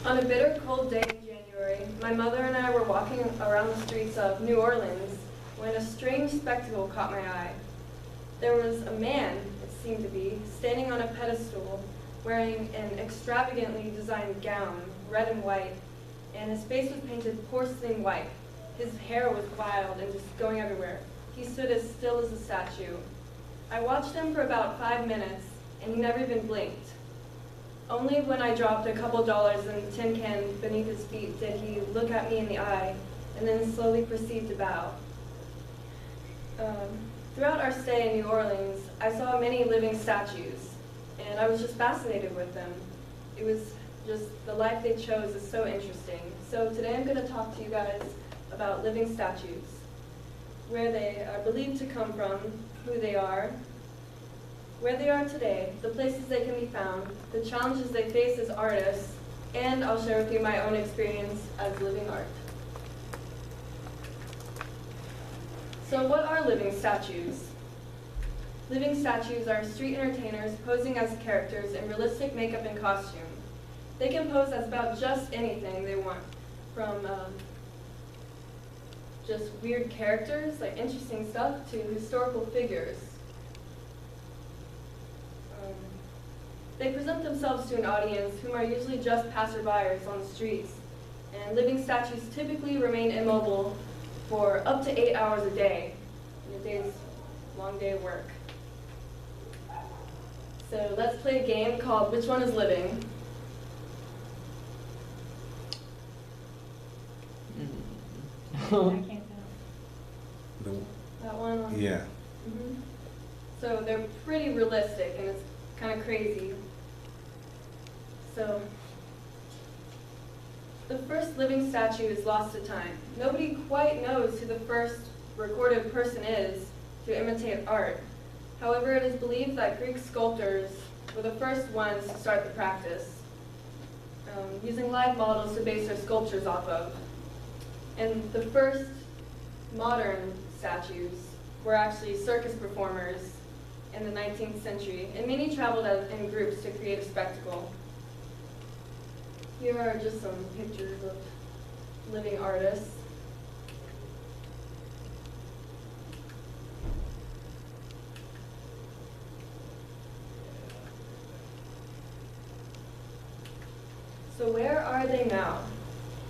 On a bitter cold day in January, my mother and I were walking around the streets of New Orleans when a strange spectacle caught my eye. There was a man, it seemed to be, standing on a pedestal wearing an extravagantly designed gown, red and white, and his face was painted porcelain white. His hair was wild and just going everywhere. He stood as still as a statue. I watched him for about 5 minutes, and he never even blinked. Only when I dropped a couple dollars in the tin can beneath his feet did he look at me in the eye, and then slowly proceed to bow. Throughout our stay in New Orleans, I saw many living statues, and I was just fascinated with them. It was just the life they chose is so interesting. So today I'm going to talk to you guys about living statues, where they are believed to come from, who they are, where they are today, the places they can be found, the challenges they face as artists, and I'll share with you my own experience as living art. So what are living statues? Living statues are street entertainers posing as characters in realistic makeup and costume. They can pose as about just anything they want, from just weird characters, like interesting stuff, to historical figures. They present themselves to an audience whom are usually just passerbyers on the streets, and living statues typically remain immobile for up to 8 hours a day, in a day's long day of work. So let's play a game called Which One is Living? I can't tell. That one? Yeah. Mm-hmm. So they're pretty realistic, and it's kind of crazy. So the first living statue is lost to time. Nobody quite knows who the first recorded person is to imitate art. However, it is believed that Greek sculptors were the first ones to start the practice, using live models to base their sculptures off of. And the first modern statues were actually circus performers in the 19th century, and many traveled in groups to create a spectacle. Here are just some pictures of living artists. So where are they now?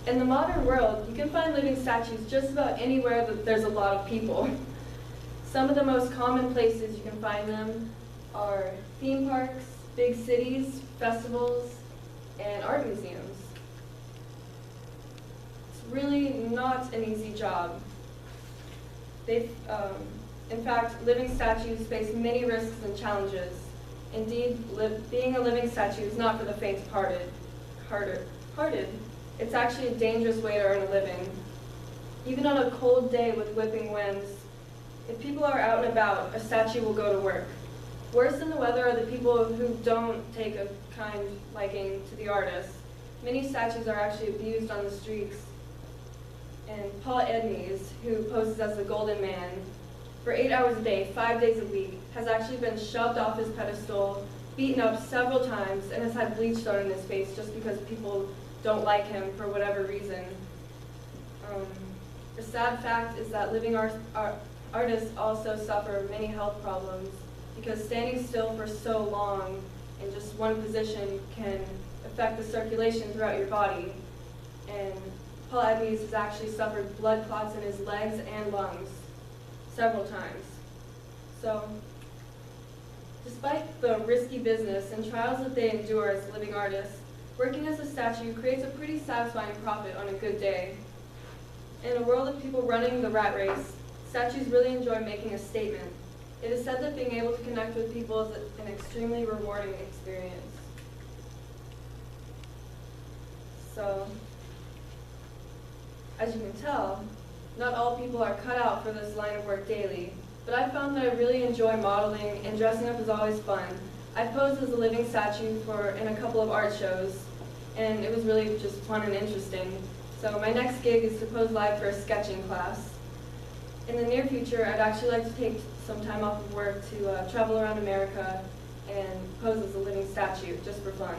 In the modern world, you can find living statues just about anywhere that there's a lot of people. Some of the most common places you can find them are theme parks, big cities, festivals, and art museums. It's really not an easy job. In fact, living statues face many risks and challenges. Indeed, being a living statue is not for the faint-hearted. It's actually a dangerous way to earn a living. Even on a cold day with whipping winds, if people are out and about, a statue will go to work. Worse than the weather are the people who don't take a kind liking to the artist. Many statues are actually abused on the streets. And Paul Edmes, who poses as the Golden Man, for 8 hours a day, 5 days a week, has actually been shoved off his pedestal, beaten up several times, and has had bleach thrown in his face just because people don't like him for whatever reason. The sad fact is that living artists also suffer many health problems because standing still for so long in just one position can affect the circulation throughout your body. And Paul Edmes has actually suffered blood clots in his legs and lungs several times. So, despite the risky business and trials that they endure as living artists, working as a statue creates a pretty satisfying profit on a good day. In a world of people running the rat race, statues really enjoy making a statement. It is said that being able to connect with people is an extremely rewarding experience. So, as you can tell, not all people are cut out for this line of work daily, but I found that I really enjoy modeling, and dressing up is always fun. I posed as a living statue in a couple of art shows, and it was really just fun and interesting. So my next gig is to pose live for a sketching class. In the near future, I'd actually like to take some time off of work to travel around America and pose as a living statue, just for fun.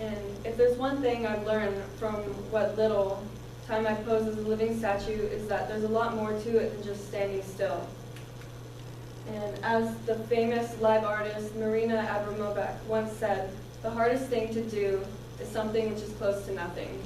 And if there's one thing I've learned from what little time I've posed as a living statue is that there's a lot more to it than just standing still. And as the famous live artist Marina Abramovic once said, the hardest thing to do is something which is close to nothing.